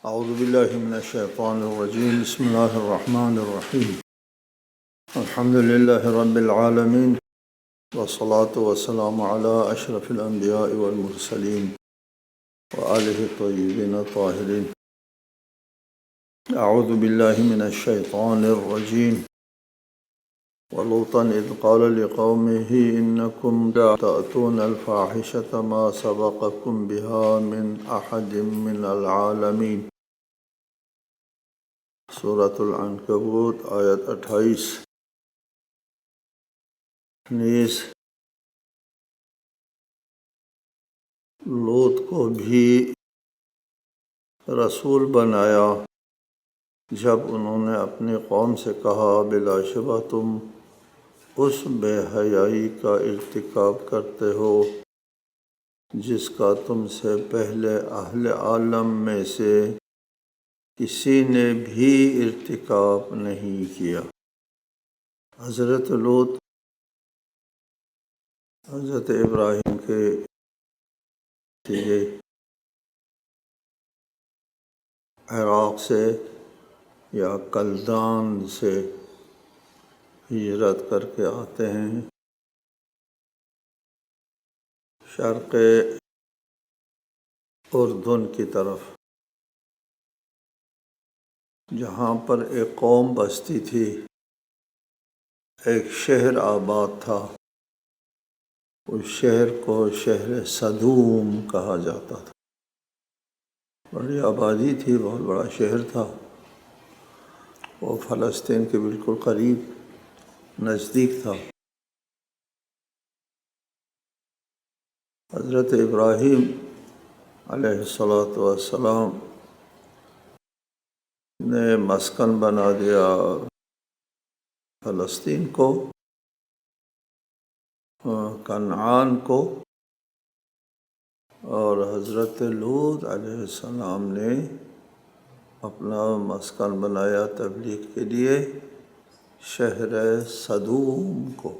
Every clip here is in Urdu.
اعوذ باللہ من الشیطان الرجیم بسم اللہ الرحمن الرحیم الحمد للہ رب العالمین والصلاة والسلام علی اشرف الانبیاء والمرسلین وآلہ الطیبین الطاہرین اعوذ باللہ من الشیطان الرجیم ولوطا اذ قال لقومه انکم تأتون الفاحشة ما سبقکم بها من احد من العالمین۔ سورۃ العنکبوت آیت 28۔ نیز لوط کو بھی رسول بنایا جب انہوں نے اپنی قوم سے کہا بلا شبہ تم اس بے حیائی کا ارتکاب کرتے ہو جس کا تم سے پہلے اہل عالم میں سے کسی نے بھی ارتکاب نہیں کیا۔ حضرت لوط حضرت ابراہیم کے عراق سے یا کلدان سے ہجرت کر کے آتے ہیں شرق اردن کی طرف، جہاں پر ایک قوم بستی تھی، ایک شہر آباد تھا۔ اس شہر کو شہر صدوم کہا جاتا تھا۔ بڑی آبادی تھی، بہت بڑا شہر تھا۔ وہ فلسطین کے بالکل قریب نزدیک تھا۔ حضرت ابراہیم علیہ السلام نے مسکن بنا دیا فلسطین کو، کنعان کو، اور حضرت لوط علیہ السلام نے اپنا مسکن بنایا تبلیغ کے لیے شہر صدوم کو۔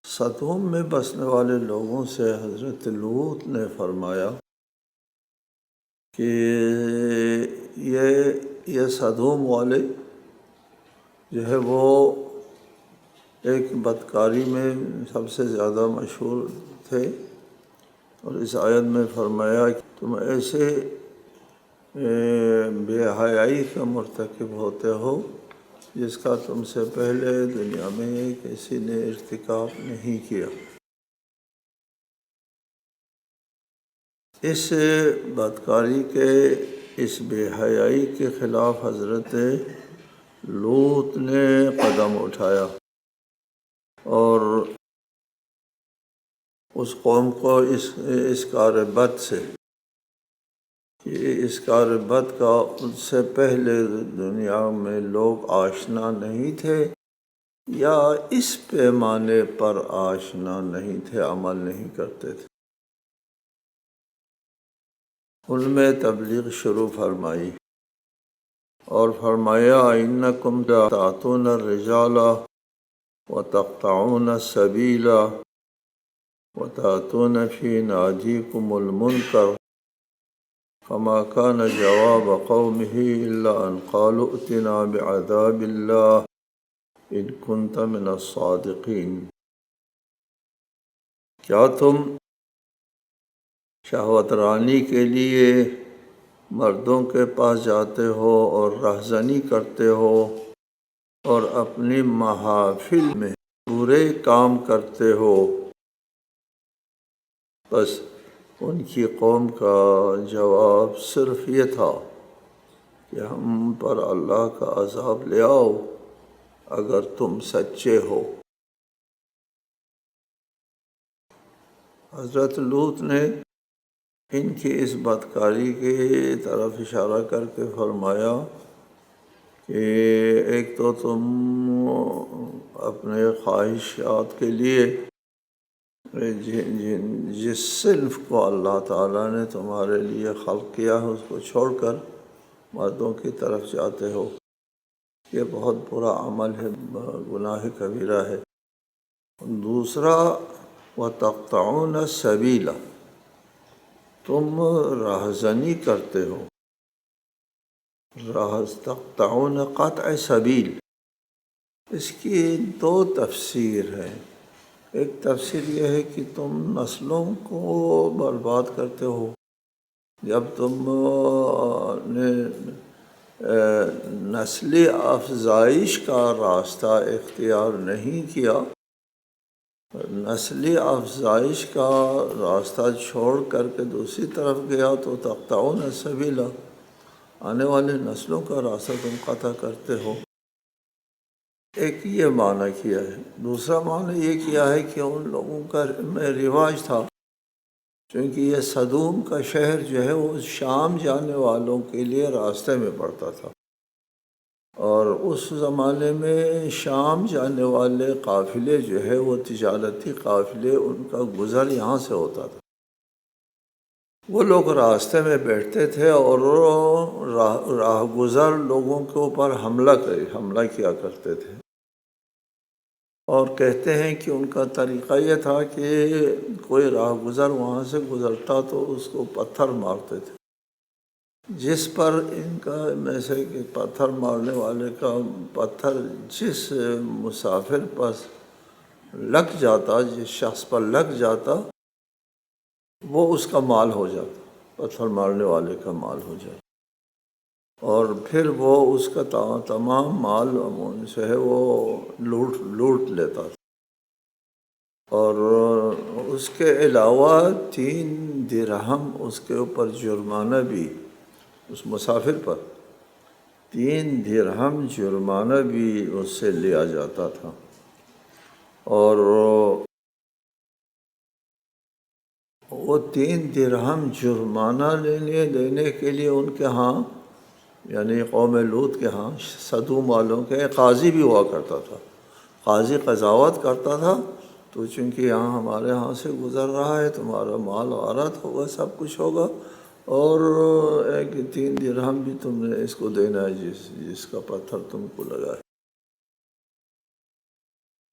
صدوم میں بسنے والے لوگوں سے حضرت لوط نے فرمایا کہ یہ صدوم والے جو ہے وہ ایک بدکاری میں سب سے زیادہ مشہور تھے، اور اس آیت میں فرمایا کہ تم ایسے بے حیائی کا مرتکب ہوتے ہو جس کا تم سے پہلے دنیا میں کسی نے ارتکاب نہیں کیا۔ اس بدکاری کے، اس بے حیائی کے خلاف حضرت لوط نے قدم اٹھایا اور اس قوم کو اس کار بد سے، کہ اس کار بد کا ان سے پہلے دنیا میں لوگ آشنا نہیں تھے یا اس پیمانے پر آشنا نہیں تھے، عمل نہیں کرتے تھے، ان میں تبلیغ شروع فرمائی اور فرمایا انکم تأتون الرجال وتقطعون السبیل وتأتون فی نادیکم المنکر فما كان جواب قومه إلا أن قالوا ائتنا بعذاب الله إن كنت من الصادقين۔ کیا تم شہوت رانی کے لیے مردوں کے پاس جاتے ہو اور رہزنی کرتے ہو اور اپنی محافل میں برے کام کرتے ہو؟ بس ان کی قوم کا جواب صرف یہ تھا کہ ہم پر اللہ کا عذاب لے آؤ اگر تم سچے ہو۔ حضرت لوط نے ان کی اس بدکاری کی طرف اشارہ کر کے فرمایا کہ ایک تو تم اپنے خواہشات کے لیے جس صنف کو اللہ تعالیٰ نے تمہارے لیے خلق کیا ہے اس کو چھوڑ کر مردوں کی طرف جاتے ہو، یہ بہت برا عمل ہے، گناہ کبیرہ ہے۔ دوسرا وَتَقْطَعُونَ السَّبِيلَ، تم راہزنی کرتے ہو، تقطعون قطع سبیل، اس کی دو تفسیر ہے۔ ایک تفسیر یہ ہے کہ تم نسلوں کو برباد کرتے ہو، جب تم نے نسلی افزائش کا راستہ اختیار نہیں کیا، نسلی افزائش کا راستہ چھوڑ کر کے دوسری طرف گیا تو تقطعون سبیلا، آنے والے نسلوں کا راستہ تم قطع کرتے ہو۔ ایک یہ معنی کیا ہے۔ دوسرا معنی یہ کیا ہے کہ ان لوگوں کا میں رواج تھا، چونکہ یہ صدوم کا شہر جو ہے وہ شام جانے والوں کے لیے راستے میں پڑتا تھا، اور اس زمانے میں شام جانے والے قافلے جو ہے وہ تجارتی قافلے، ان کا گزر یہاں سے ہوتا تھا۔ وہ لوگ راستے میں بیٹھتے تھے اور راہ گزر لوگوں کے اوپر حملہ کیا کرتے تھے، اور کہتے ہیں کہ ان کا طریقہ یہ تھا کہ کوئی راہ گزر وہاں سے گزرتا تو اس کو پتھر مارتے تھے، جس پر ان کا میں سے کہ پتھر مارنے والے کا پتھر جس مسافر پر لگ جاتا، جس شخص پر لگ جاتا، وہ اس کا مال ہو جاتا، پتھر مارنے والے کا مال ہو جاتا، اور پھر وہ اس کا تمام مال سے ہے وہ لوٹ لیتا تھا۔ اور اس کے علاوہ 3 درہم اس کے اوپر جرمانہ بھی، اس مسافر پر 3 درہم جرمانہ بھی اس سے لیا جاتا تھا۔ اور وہ 3 درہم جرمانہ لینے کے لیے ان کے ہاں، یعنی قوم لوط کے ہاں، صدوم والوں کے قاضی بھی ہوا کرتا تھا۔ قاضی قضاوت کرتا تھا، تو چونکہ یہاں ہمارے ہاں سے گزر رہا ہے، تمہارا مال غارت ہوگا، سب کچھ ہوگا، اور 3 درہم بھی تم نے اس کو دینا ہے جس کا پتھر تم کو لگا ہے۔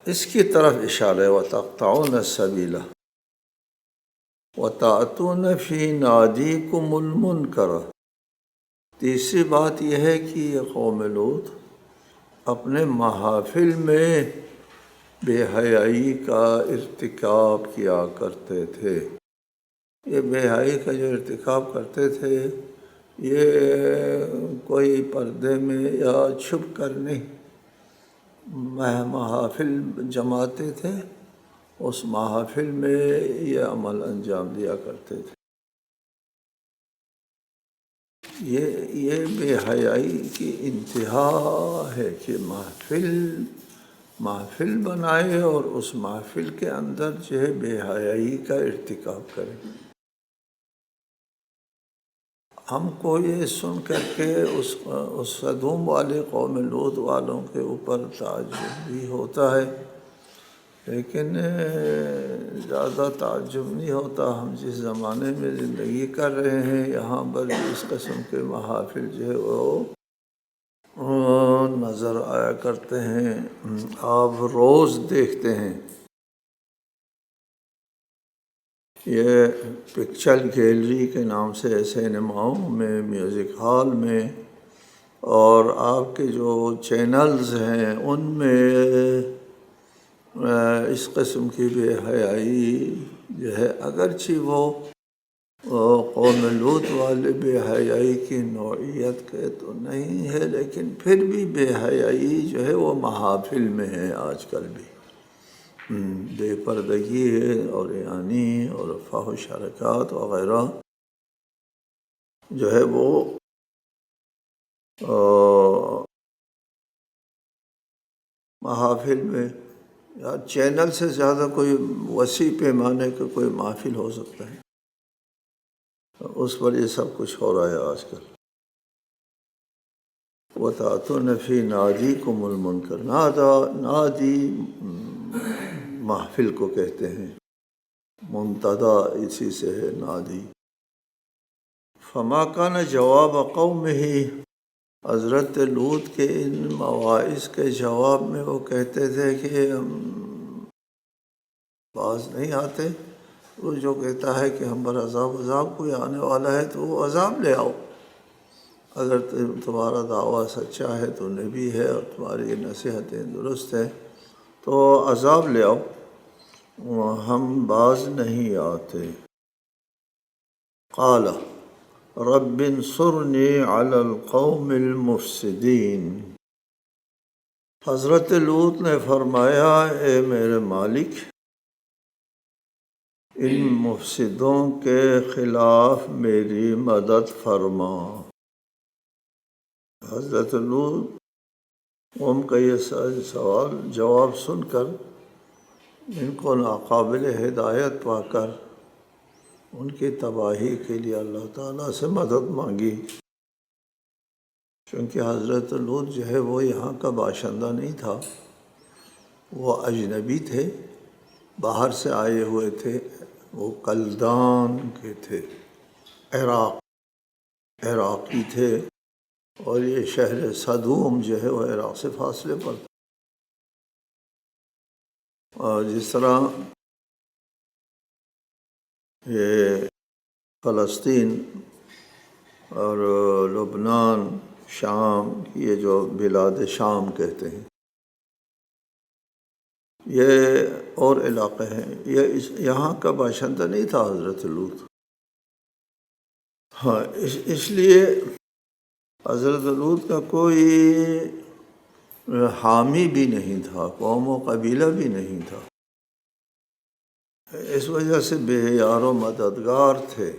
اس کی طرف اشارہ ہے وَتَقْطَعُونَ السَّبِيلَ وَتَأْتُونَ فِي نَادِيكُمُ الْمُنْكَرَ۔ تیسری بات یہ ہے کہ یہ قوم لوط اپنے محافل میں بے حیائی کا ارتکاب کیا کرتے تھے۔ یہ بے حیائی کا جو ارتکاب کرتے تھے، یہ کوئی پردے میں یا چھپ کر نہیں، محافل جماتے تھے، اس محافل میں یہ عمل انجام دیا کرتے تھے۔ یہ بے حیائی کی انتہا ہے کہ محفل بنائے اور اس محفل کے اندر جو ہے بے حیائی کا ارتکاب کرے۔ ہم کو یہ سن کر کے اس صدوم والے قوم لوط والوں کے اوپر تعجب بھی ہوتا ہے، لیکن زیادہ تعجب نہیں ہوتا۔ ہم جس زمانے میں زندگی کر رہے ہیں، یہاں پر اس قسم کے محافل جو ہے وہ نظر آیا کرتے ہیں، آپ روز دیکھتے ہیں۔ یہ پکچر گیلری کے نام سے سینماؤں میں، میوزک ہال میں، اور آپ کے جو چینلز ہیں ان میں اس قسم کی بے حیائی جو ہے، اگرچہ وہ قوم لوط والے بے حیائی کی نوعیت کے تو نہیں ہے، لیکن پھر بھی بے حیائی جو ہے وہ محافل میں ہے آج کل بھی۔ بے پردگی ہے، اور یعنی اور فحش حرکات وغیرہ جو ہے وہ محافل میں، یا چینل سے زیادہ کوئی وسیع پیمانے کا کوئی محفل ہو سکتا ہے، اس پر یہ سب کچھ ہو رہا ہے آج کل۔ وَتَأْتُونَ فِي نَادِيكُمُ الْمُنْكَرَ، نادی محفل کو کہتے ہیں، منتدی اسی سے ہے نادی۔ فَمَا كَانَ جَوَابَ قَوْمِهِ، حضرت لوط کے ان مواعظ کے جواب میں وہ کہتے تھے کہ ہم باز نہیں آتے، وہ جو کہتا ہے کہ ہم پر عذاب کوئی آنے والا ہے تو وہ عذاب لے آؤ، اگر تمہارا دعویٰ سچا ہے تو نبی ہے اور تمہاری نصیحتیں درست ہیں تو عذاب لے آؤ، ہم باز نہیں آتے۔ قال رب انصرنی علی القوم المفسدین، حضرت لوط نے فرمایا اے میرے مالک ان مفسدوں کے خلاف میری مدد فرما۔ حضرت لوط قوم کا یہ سوال جواب سن کر ان کو ناقابل ہدایت پا کر ان کی تباہی کے لیے اللہ تعالیٰ سے مدد مانگی، چونکہ حضرت لوط جو ہے وہ یہاں کا باشندہ نہیں تھا، وہ اجنبی تھے، باہر سے آئے ہوئے تھے، وہ کلدان کے تھے، عراقی تھے، اور یہ شہر صدوم جو ہے وہ عراق سے فاصلے پر تھا۔ اور جس طرح یہ فلسطین اور لبنان، شام، یہ جو بلاد شام کہتے ہیں، یہ اور علاقے ہیں، یہ یہاں کا باشندہ نہیں تھا حضرت لوط۔ ہاں، اس لیے حضرت لوط کا کوئی حامی بھی نہیں تھا، قوم و قبیلہ بھی نہیں تھا، اس وجہ سے بے یار و مددگار تھے،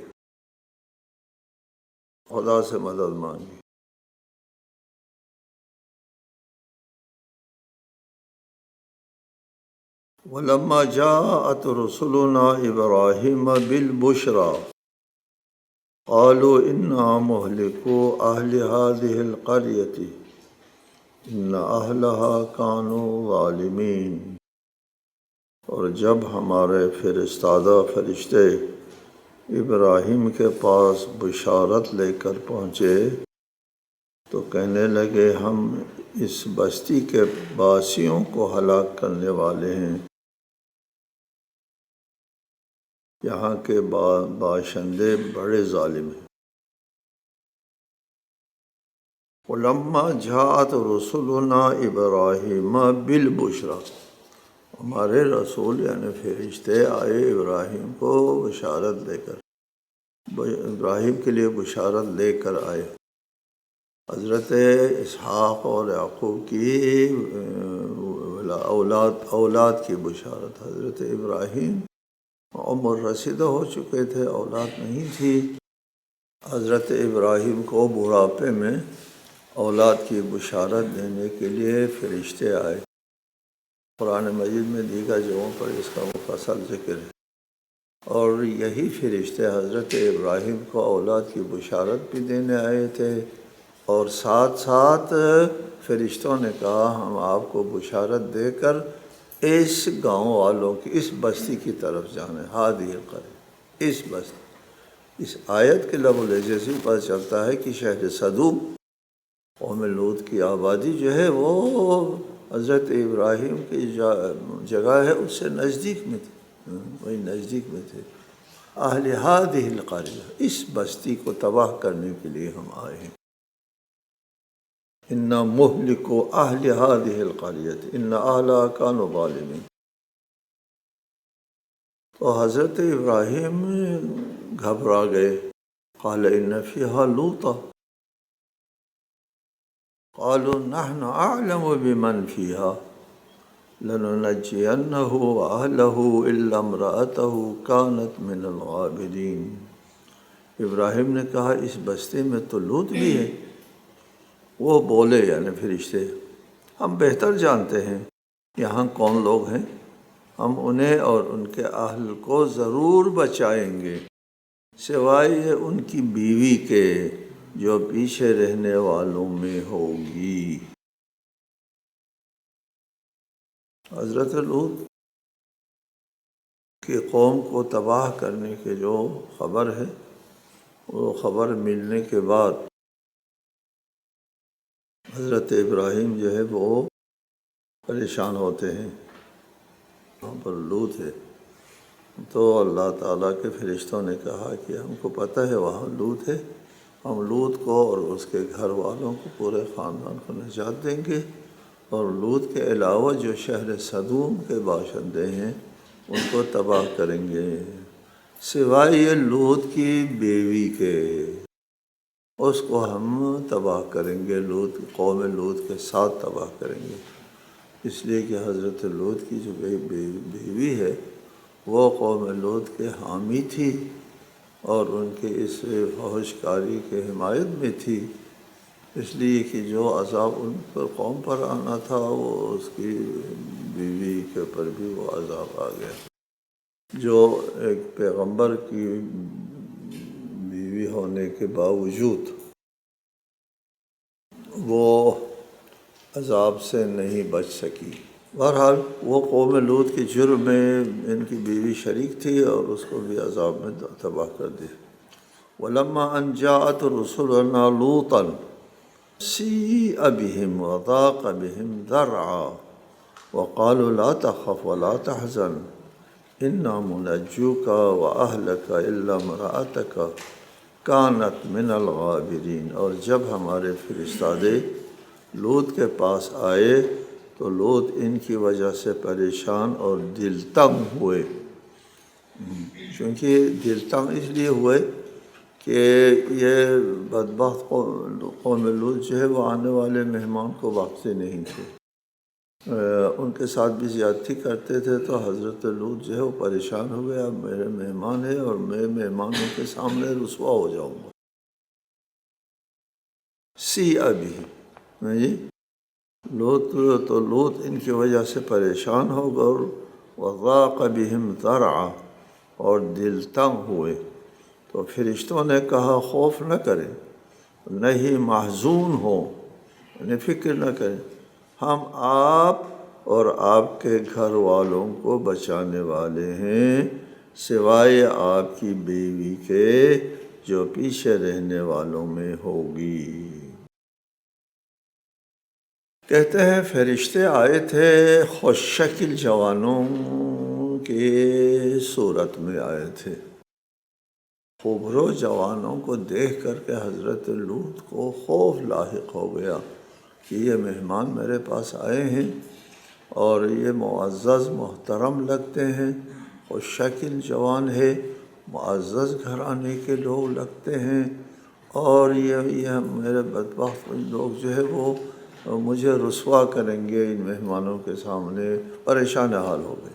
خدا سے مدد مانگی۔ وَلَمَّا جَاءَتْ رُسُلُنَا إِبْرَاهِيمَ بِالْبُشْرَى قَالُوا إِنَّا مُهْلِكُو أَهْلِ هَذِهِ الْقَرْيَةِ إِنَّ أَهْلَهَا كَانُوا ظَالِمِينَ۔ اور جب ہمارے فرستادہ فرشتے ابراہیم کے پاس بشارت لے کر پہنچے تو کہنے لگے ہم اس بستی کے باسیوں کو ہلاک کرنے والے ہیں، یہاں کے باشندے بڑے ظالم ہیں۔ وَلَمَّا جَاءَتْ رُسُلُنَا إِبْرَاهِيمَ بِالْبُشْرَى، ہمارے رسول یعنی فرشتے آئے ابراہیم کو بشارت دے کر، ابراہیم کے لیے بشارت لے کر آئے، حضرت اسحاق اور یعقوب کی اولاد کی بشارت۔ حضرت ابراہیم عمر رسیدہ ہو چکے تھے، اولاد نہیں تھی، حضرت ابراہیم کو بڑھاپے میں اولاد کی بشارت دینے کے لیے فرشتے آئے۔ قرآن مجید میں دیگر جگہوں پر اس کا مفصل ذکر ہے، اور یہی فرشتے حضرت ابراہیم کو اولاد کی بشارت بھی دینے آئے تھے، اور ساتھ ساتھ فرشتوں نے کہا ہم آپ کو بشارت دے کر اس گاؤں والوں کی، اس بستی کی طرف جانے، ہادی القریہ، اس بستی۔ اس آیت کے لب و لہجے سے پتہ چلتا ہے کہ شہر صدوم، قوم لوط کی آبادی جو ہے وہ حضرت ابراہیم کی جگہ ہے اس سے نزدیک میں تھے، وہی نزدیک میں تھے۔ اہل ہادی القریہ، اس بستی کو تباہ کرنے کے لیے ہم آئے ہیں۔ اِنَّا مُهْلِكُو أَهْلِ هَذِهِ الْقَرْيَةِ إِنَّ أَهْلَهَا كَانُوا ظَالِمِينَ۔ تو حضرت ابراہیم گھبرا گئے، قَالَ إِنَّ فِيهَا لُوطًا قَالُوا نَحْنُ أَعْلَمُ بِمَنْ فِيهَا لَنُنَجِّيَنَّهُ وَأَهْلَهُ إِلَّا امْرَأَتَهُ كَانَتْ مِنَ الْغَابِرِينَ۔ ابراہیم نے کہا اس بستی میں تو لوط بھی ہے۔ وہ بولے یعنی فرشتے ہم بہتر جانتے ہیں یہاں کون لوگ ہیں، ہم انہیں اور ان کے اہل کو ضرور بچائیں گے، سوائے ان کی بیوی کے جو پیچھے رہنے والوں میں ہوگی۔ حضرت لوط کی قوم کو تباہ کرنے کے جو خبر ہے، وہ خبر ملنے کے بعد حضرت ابراہیم جو ہے وہ پریشان ہوتے ہیں، وہاں پر لوط ہے، تو اللہ تعالیٰ کے فرشتوں نے کہا کہ ہم کو پتہ ہے وہاں لوط ہے، ہم لوط کو اور اس کے گھر والوں کو، پورے خاندان کو نجات دیں گے، اور لوط کے علاوہ جو شہر صدوم کے باشندے ہیں ان کو تباہ کریں گے، سوائے یہ لوط کی بیوی کے، اس کو ہم تباہ کریں گے، لوط قوم لوط کے ساتھ تباہ کریں گے، اس لیے کہ حضرت لوط کی جو بیوی ہے وہ قوم لوط کے حامی تھی اور ان کے اس فحش کاری کے حمایت میں تھی، اس لیے کہ جو عذاب ان پر قوم پر آنا تھا وہ اس کی بیوی کے پر بھی وہ عذاب آ گیا، جو ایک پیغمبر کی بیوی ہونے کے باوجود وہ عذاب سے نہیں بچ سکی۔ بہرحال وہ قوم لوط کے جرم میں ان کی بیوی شریک تھی اور اس کو بھی عذاب میں تباہ کر دیا۔ وَلَمَّا أَنْ جَاءَتْ رُسُلُنَا لُوطًا سِيءَ بِهِمْ وَضَاقَ بِهِمْ ذَرْعًا وَقَالُوا لَا تَخَفْ وَلَا تَحْزَنْ إِنَّا مُنَجُّوكَ وَأَهْلَكَ إِلَّا امْرَأَتَكَ كَانَتْ مِنَ الْغَابِرِينَ۔ اور جب ہمارے فرستادے لوط کے پاس آئے تو لوط ان کی وجہ سے پریشان اور دل تنگ ہوئے، چونکہ دل تنگ اس لیے ہوئے کہ یہ بدبخت قوم لوط جو ہے وہ آنے والے مہمان کو بخشتے نہیں تھے، ان کے ساتھ بھی زیادتی کرتے تھے، تو حضرت لوط جو ہے وہ پریشان ہو گیا، میرے مہمان ہیں اور میں مہمانوں کے سامنے رسوا ہو جاؤں گا۔ جی لوط ان کی وجہ سے پریشان ہو گئے، وضاق بہم ذرعا اور دل تنگ ہوئے، تو فرشتوں نے کہا خوف نہ کریں، نہیں محزون ہو، یعنی فکر نہ کریں، ہم آپ اور آپ کے گھر والوں کو بچانے والے ہیں، سوائے آپ کی بیوی کے جو پیچھے رہنے والوں میں ہوگی۔ کہتے ہیں فرشتے آئے تھے خوش شکل جوانوں کی صورت میں آئے تھے، خوبرو جوانوں کو دیکھ کر کے حضرت لوط کو خوف لاحق ہو گیا کہ یہ مہمان میرے پاس آئے ہیں اور یہ معزز محترم لگتے ہیں، خوش شکل جوان ہے، معزز گھرانے کے لوگ لگتے ہیں، اور یہ میرے بدبخت لوگ جو ہے وہ مجھے رسوا کریں گے ان مہمانوں کے سامنے، پریشان حال ہو گئے۔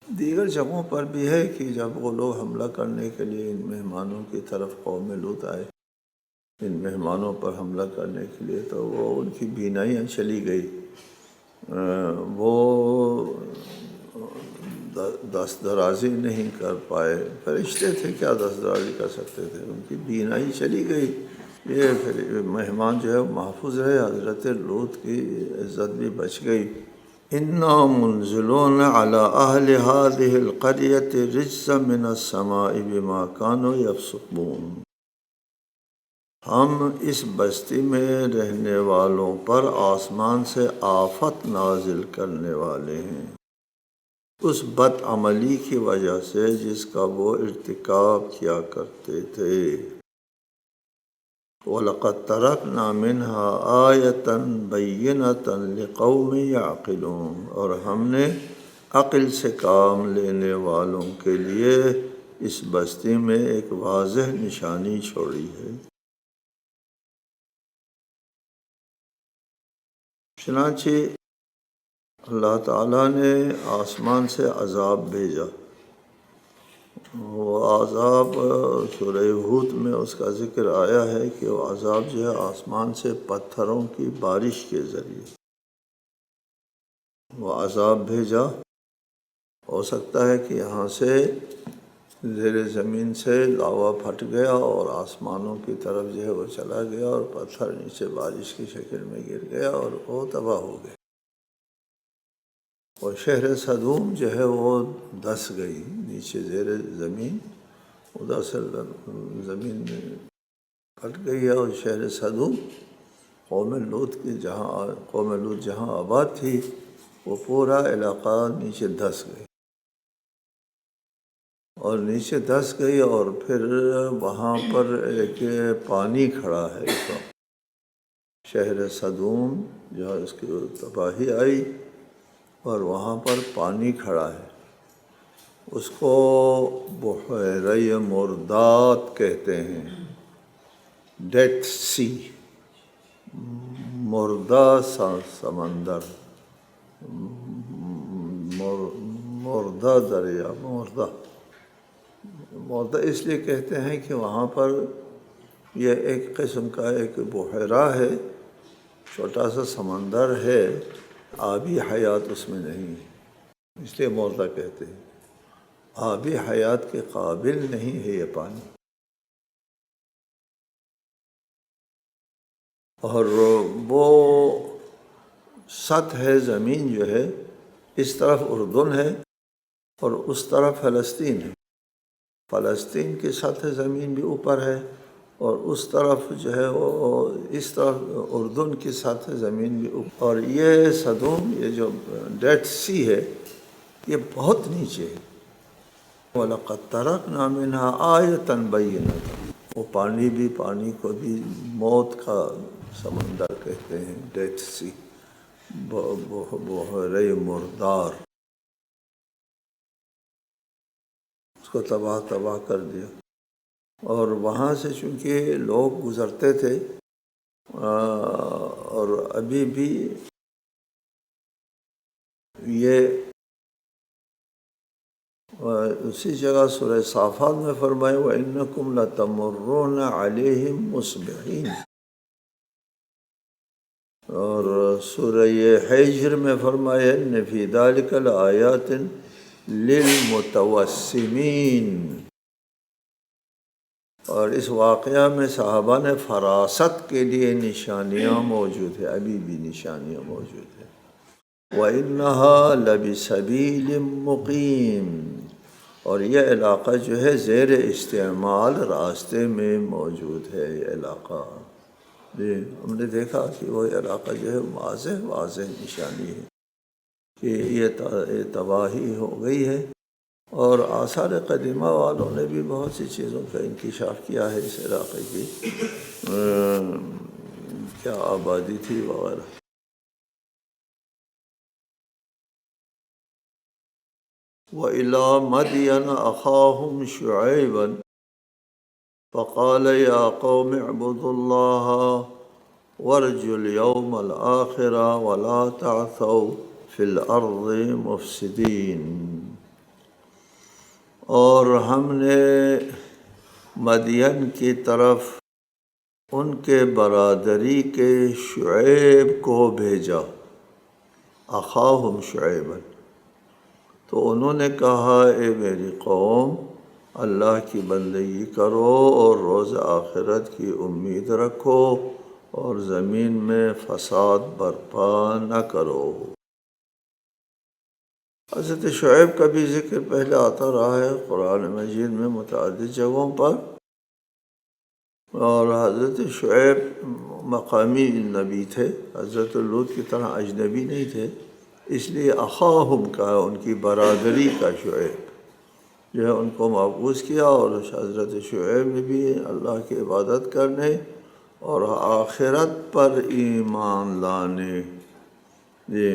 دیگر جگہوں پر بھی ہے کہ جب وہ لوگ حملہ کرنے کے لیے ان مہمانوں کی طرف قوم لوط آئے، ان مہمانوں پر حملہ کرنے کے لیے، تو وہ ان کی بینائیاں چلی گئی، وہ دست درازی نہیں کر پائے، فرشتے تھے کیا دست درازی کر سکتے تھے، ان کی بینائی چلی گئی، یہ پھر مہمان جو ہے محفوظ رہے، حضرت لوط کی عزت بھی بچ گئی۔ اِنَّا مُنزِلُونَ عَلَىٰ أَهْلِ هَٰذِهِ الْقَرْيَةِ رِجْزًا مِّنَ السَّمَاءِ بِمَا كَانُوا يَفْسُقُونَ۔ ہم اس بستی میں رہنے والوں پر آسمان سے آفت نازل کرنے والے ہیں، اس بد عملی کی وجہ سے جس کا وہ ارتکاب کیا کرتے تھے۔ وَلَقَدْ تَرَكْنَا مِنْهَا آیَةً بَيِّنَةً لِقَوْمٍ يَعْقِلُونَ، اور ہم نے عقل سے کام لینے والوں کے لیے اس بستی میں ایک واضح نشانی چھوڑی ہے۔ چنانچہ اللہ تعالیٰ نے آسمان سے عذاب بھیجا، وہ عذاب سورہ ہود میں اس کا ذکر آیا ہے کہ وہ عذاب جو ہے آسمان سے پتھروں کی بارش کے ذریعے وہ عذاب بھیجا۔ ہو سکتا ہے کہ یہاں سے زیر زمین سے لاوا پھٹ گیا اور آسمانوں کی طرف جو ہے وہ چلا گیا اور پتھر نیچے بارش کی شکل میں گر گیا اور وہ تباہ ہو گئے، اور شہر صدوم جو ہے وہ دھس گئی نیچے زیر زمین، ادھر سے زمین میں پھٹ گئی ہے، اور شہر صدوم قوم لوط جہاں آباد تھی وہ پورا علاقہ نیچے دھس گئی۔ اور نیچے دھس گئی، اور پھر وہاں پر ایک پانی کھڑا ہے اس وقت، شہر صدوم جہاں اس کی تباہی آئی، اور وہاں پر پانی کھڑا ہے، اس کو بحیرہ مردات کہتے ہیں، ڈیڈ سی، مردہ سمندر، مردہ دریا، مردہ اس لیے کہتے ہیں کہ وہاں پر یہ ایک قسم کا ایک بحیرہ ہے، چھوٹا سا سمندر ہے، آبی حیات اس میں نہیں ہے، اس لیے مردہ کہتے ہیں، آبی حیات کے قابل نہیں ہے یہ پانی۔ اور وہ سطح زمین جو ہے، اس طرف اردن ہے اور اس طرف فلسطین ہے، فلسطین کی سطح زمین بھی اوپر ہے، اور اس طرف جو ہے وہ اس طرف اردن کی سطح زمین بھی اوپر، اور یہ صدوم، یہ جو ڈیڈ سی ہے، یہ بہت نیچے ہے۔ وَلَقَدْ تَرَكْنَا مِنْهَا آيَةً بَيِّنَةً، وہ پانی کو بھی موت کا سمندر کہتے ہیں، ڈیڈ سی، بحیرہ مردار، اس کو تباہ کر دیا۔ اور وہاں سے چونکہ لوگ گزرتے تھے، اور ابھی بھی یہ اسی جگہ سورہ صافات میں فرمائے وَإِنَّكُمْ لَتَمُرُّونَ عَلَيْهِمْ مُصْبِحِينَ، اور سورہ حجر میں فرمایا إِنَّ فِي ذَلِكَ لَآيَاتٍ لِلْمُتَوَسِّمِينَ، اور اس واقعہ میں صحابہ نے فراست کے لیے نشانیاں موجود ہیں، ابھی بھی نشانیاں موجود ہیں۔ وَإِنَّهَا لَبِسَبِيلٍ مُقِيمٍ، اور یہ علاقہ جو ہے زیر استعمال راستے میں موجود ہے، یہ علاقہ جی ہم نے دیکھا کہ وہ علاقہ جو ہے واضح نشانی ہے کہ یہ تباہی ہو گئی ہے، اور آثار قدیمہ والوں نے بھی بہت سی چیزوں کا انکشاف کیا ہے اس علاقے کی، کیا آبادی تھی وغیرہ۔ وَإِلَىٰ مَدْيَنَ أَخَاهُمْ شُعَيْبًا فَقَالَ يَا قَوْمِ اعْبُدُوا اللَّهَ وَارْجُوا الْيَوْمَ الْآخِرَ وَلَا تَعْثَوْا فِي الْأَرْضِ مُفْسِدِينَ، اور ہم نے مدین کی طرف ان کے برادری کے شعیب کو بھیجا، اخاہم شعیبا، تو انہوں نے کہا اے میری قوم، اللہ کی بندگی کرو اور روز آخرت کی امید رکھو، اور زمین میں فساد برپا نہ کرو۔ حضرت شعیب کا بھی ذکر پہلے آتا رہا ہے قرآن مجید میں متعدد جگہوں پر، اور حضرت شعیب مقامی نبی تھے، حضرت لوط کی طرح اجنبی نہیں تھے، اس لیے اخاہم کا ان کی برادری کا شعیب جو ہے ان کو مبعوث کیا، اور حضرت شعیب نے بھی اللہ کی عبادت کرنے اور آخرت پر ایمان لانے، جی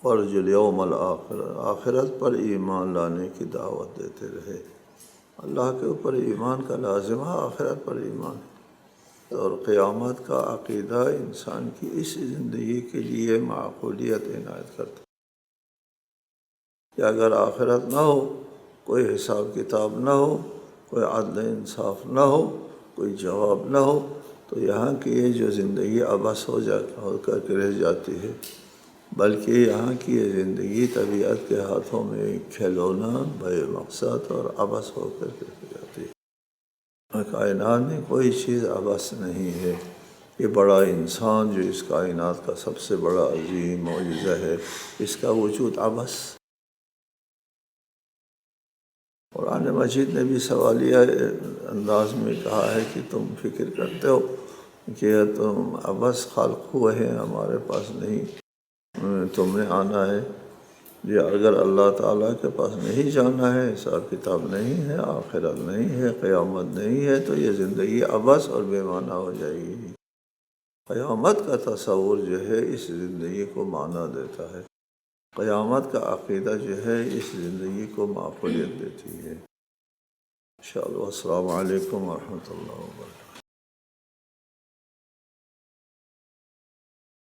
وَارْجُوا الْيَوْمَ الْآخِرَ، آخرت پر ایمان لانے کی دعوت دیتے رہے۔ اللہ کے اوپر ایمان کا لازمہ آخرت پر ایمان ہے، اور قیامت کا عقیدہ انسان کی اس زندگی کے لیے معقولیت عنایت کرتا ہے کہ اگر آخرت نہ ہو، کوئی حساب کتاب نہ ہو، کوئی عدل انصاف نہ ہو، کوئی جواب نہ ہو، تو یہاں کی یہ جو زندگی عبث ہو کر کے رہ جاتی ہے، بلکہ یہاں کی یہ زندگی طبیعت کے ہاتھوں میں کھلونا بے مقصد اور عبث ہو کر کے رہ جاتی ہے۔ کائنات میں کوئی چیز عبث نہیں ہے، یہ بڑا انسان جو اس کائنات کا سب سے بڑا عظیم معجزہ ہے، اس کا وجود عبث۔ قرآن مجید نے بھی سوالیہ انداز میں کہا ہے کہ تم فکر کرتے ہو کہ تم عبث خلق ہوئے ہیں، ہمارے پاس نہیں، تم نے آنا ہے، جی اگر اللہ تعالیٰ کے پاس نہیں جانا ہے، حساب کتاب نہیں ہے، آخرت نہیں ہے، قیامت نہیں ہے، تو یہ زندگی عبث اور بے معنی ہو جائے گی۔ قیامت کا تصور جو ہے اس زندگی کو معنی دیتا ہے، قیامت کا عقیدہ جو ہے اس زندگی کو معقولیت دیتی ہے۔ انشاءاللہ۔ السلام علیکم ورحمۃ اللہ وبرکاتہ۔